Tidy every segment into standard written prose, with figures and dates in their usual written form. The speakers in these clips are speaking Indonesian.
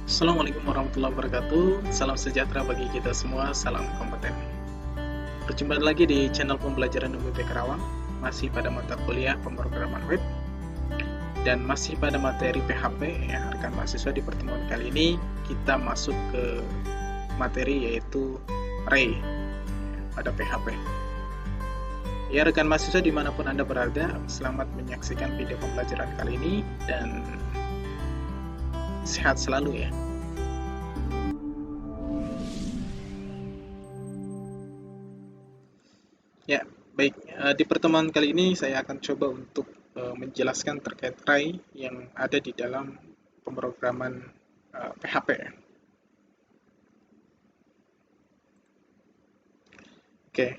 Assalamualaikum warahmatullahi wabarakatuh. Salam sejahtera bagi kita semua. Salam kompeten. Berjumpa lagi di channel pembelajaran UMB Karawang. Masih pada mata kuliah pemrograman web dan masih pada materi PHP ya, rekan mahasiswa. Di pertemuan kali ini kita masuk ke materi yaitu array pada PHP. Ya, rekan mahasiswa dimanapun Anda berada, selamat menyaksikan video pembelajaran kali ini dan sehat selalu ya. Ya, baik. Di pertemuan kali ini saya akan coba untuk menjelaskan terkait array yang ada di dalam pemrograman PHP. Oke.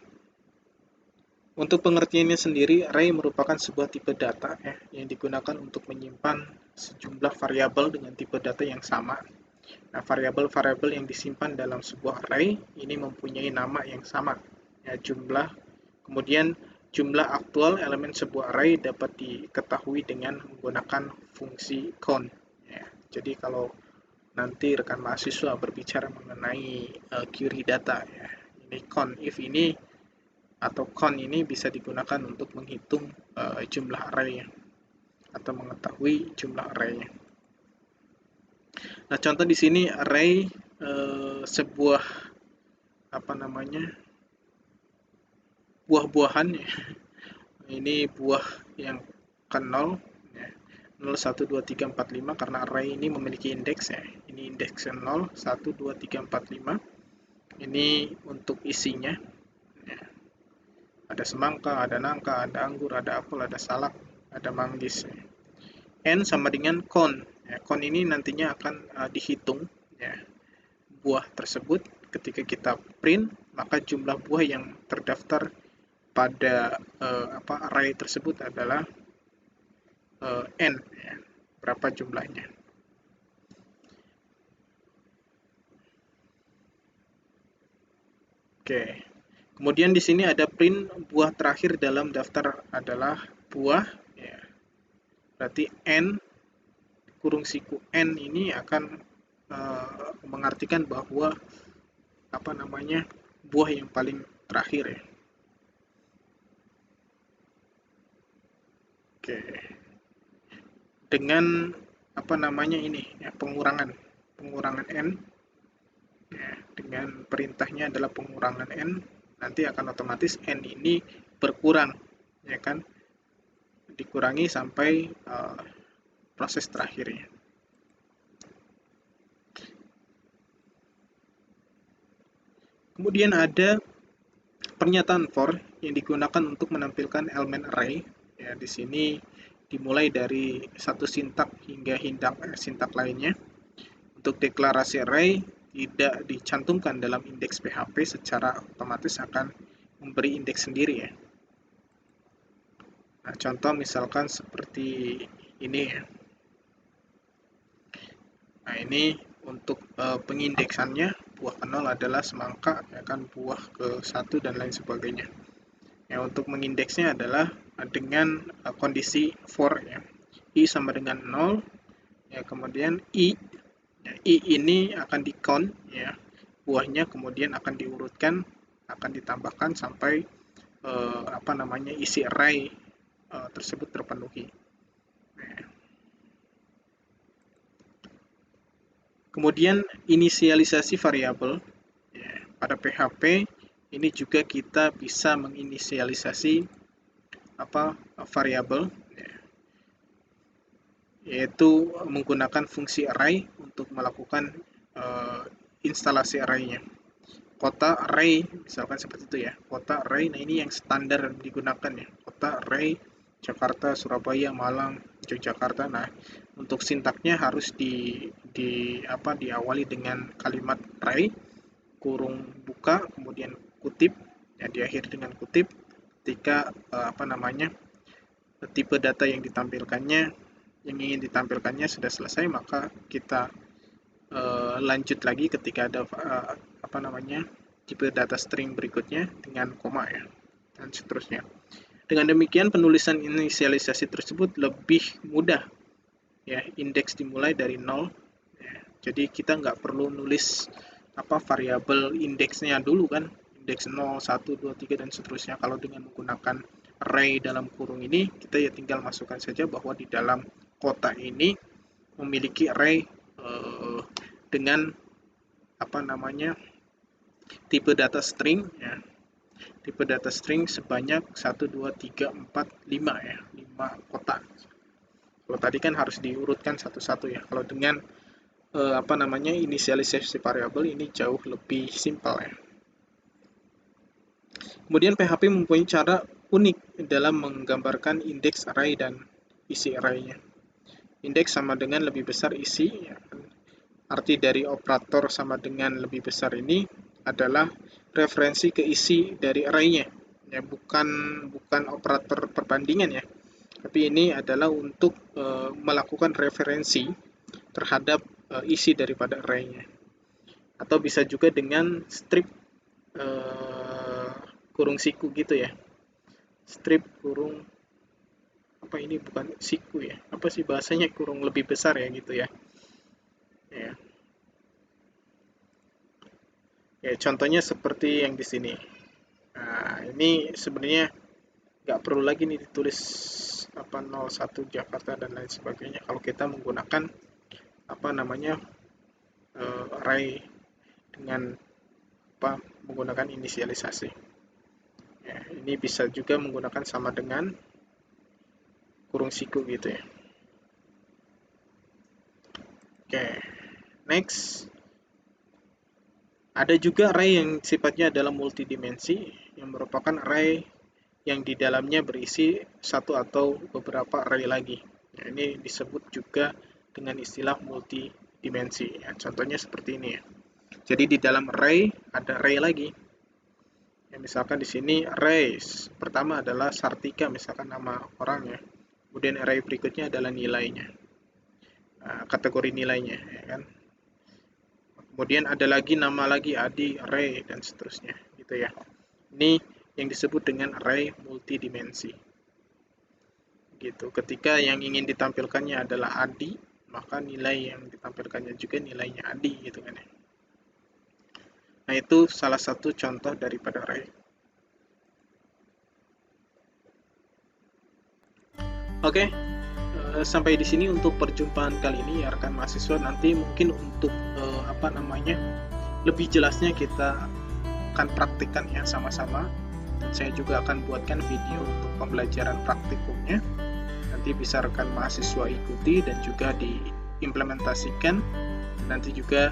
Untuk pengertiannya sendiri, array merupakan sebuah tipe data ya, yang digunakan untuk menyimpan sejumlah variabel dengan tipe data yang sama. Nah, variabel-variabel yang disimpan dalam sebuah array ini mempunyai nama yang sama, ya, kemudian jumlah aktual elemen sebuah array dapat diketahui dengan menggunakan fungsi count. Ya, jadi kalau nanti rekan mahasiswa berbicara mengenai query data, ya, ini count if ini atau count ini bisa digunakan untuk menghitung jumlah array atau mengetahui jumlah array-nya. Nah, contoh di sini array sebuah buah-buahan ya. Ini buah yang ke 0 ya. 0 1 2 3 4 5 karena array ini memiliki indeks ya. Ini indeksnya 0 1 2 3 4 5. Ini untuk isinya ya. Ada semangka, ada nangka, ada anggur, ada apel, ada salak, ada manggis ya. N sama dengan count ya. Count ini nantinya akan dihitung ya, buah tersebut. Ketika kita print, maka jumlah buah yang terdaftar pada array tersebut adalah n ya, berapa jumlahnya. Oke. Kemudian di sini ada print buah terakhir dalam daftar adalah buah ya. Berarti n kurung siku n ini akan mengartikan bahwa buah yang paling terakhir ya. Oke. Dengan ini ya, pengurangan n ya, dengan perintahnya adalah pengurangan n, nanti akan otomatis n ini berkurang ya kan, dikurangi sampai proses terakhirnya. Kemudian ada pernyataan for yang digunakan untuk menampilkan elemen array ya. Di sini dimulai dari satu sintak hingga sintak lainnya. Untuk deklarasi array tidak dicantumkan dalam indeks PHP, secara otomatis akan memberi indeks sendiri ya. Nah, contoh misalkan seperti ini ya. Nah, ini untuk pengindeksannya, buah ke 0 adalah semangka, ya kan, buah ke 1 dan lain sebagainya. Ya, untuk mengindeksnya adalah dengan kondisi for ya. I sama dengan 0 ya, kemudian I ya, I ini akan di count ya, buahnya, kemudian akan diurutkan, akan ditambahkan sampai isi array tersebut terpenuhi. Kemudian inisialisasi variabel ya, pada PHP ini juga kita bisa menginisialisasi variabel ya, yaitu menggunakan fungsi array untuk melakukan instalasi array-nya. Kota array misalkan seperti itu ya, kota array. Nah, ini yang standar digunakan ya, kota array Jakarta, Surabaya, Malang, Yogyakarta. Nah, untuk sintaknya harus diawali dengan kalimat array, kurung buka, kemudian kutip, ya, diakhiri dengan kutip. Ketika tipe data yang ingin ditampilkannya sudah selesai, maka kita lanjut lagi ketika ada tipe data string berikutnya dengan koma ya, dan seterusnya. Dengan demikian penulisan inisialisasi tersebut lebih mudah ya, indeks dimulai dari 0 ya, Jadi kita nggak perlu nulis variabel indeksnya dulu kan, indeks 0, 1, 2, 3 dan seterusnya. Kalau dengan menggunakan array dalam kurung ini, kita ya tinggal masukkan saja bahwa di dalam kotak ini memiliki array dengan tipe data string ya. Tipe data string sebanyak 1, 2, 3, 4, 5 ya, 5 kotak. Kalau tadi kan harus diurutkan satu-satu ya. Kalau dengan inisialisasi variabel ini jauh lebih simpel ya. Kemudian PHP mempunyai cara unik dalam menggambarkan indeks array dan isi array-nya. Indeks sama dengan lebih besar isi ya. Arti dari operator sama dengan lebih besar ini adalah referensi ke isi dari array-nya. Ya, bukan operator perbandingan ya. Tapi ini adalah untuk melakukan referensi terhadap isi daripada array-nya. Atau bisa juga dengan strip kurung siku gitu ya. Strip kurung ini bukan siku ya. Apa sih bahasanya, kurung lebih besar ya gitu ya. Ya. Ya, contohnya seperti yang di sini. Nah, ini sebenarnya nggak perlu lagi nih ditulis 01 Jakarta dan lain sebagainya kalau kita menggunakan array dengan menggunakan inisialisasi. Ya, ini bisa juga menggunakan sama dengan kurung siku gitu ya. Oke, next. Ada juga array yang sifatnya adalah multidimensi, yang merupakan array yang di dalamnya berisi satu atau beberapa array lagi. Nah, ini disebut juga dengan istilah multidimensi. Ya, contohnya seperti ini ya. Jadi di dalam array ada array lagi. Ya, misalkan di sini array pertama adalah Sartika, misalkan nama orangnya. Kemudian array berikutnya adalah nilainya, kategori nilainya, ya kan. Kemudian ada lagi nama lagi Adi, array dan seterusnya, gitu ya. Ini yang disebut dengan array multidimensi. Gitu. Ketika yang ingin ditampilkannya adalah Adi, maka nilai yang ditampilkannya juga nilainya Adi, gitu kan ya. Nah, itu salah satu contoh daripada array. Oke, sampai di sini untuk perjumpaan kali ini ya rekan mahasiswa. Nanti mungkin untuk lebih jelasnya kita akan praktikkan ya sama-sama. Saya juga akan buatkan video untuk pembelajaran praktikumnya. Nanti bisa rekan mahasiswa ikuti dan juga diimplementasikan. Nanti juga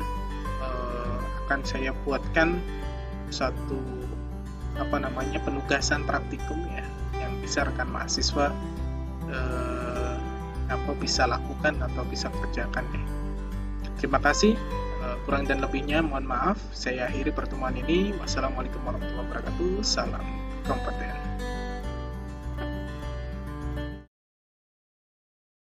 akan saya buatkan satu penugasan praktikum ya yang bisa rekan mahasiswa bisa lakukan atau bisa kerjakan ya. Terima kasih. Kurang dan lebihnya mohon maaf. Saya akhiri pertemuan ini. Wassalamualaikum warahmatullahi wabarakatuh. Salam kompeten.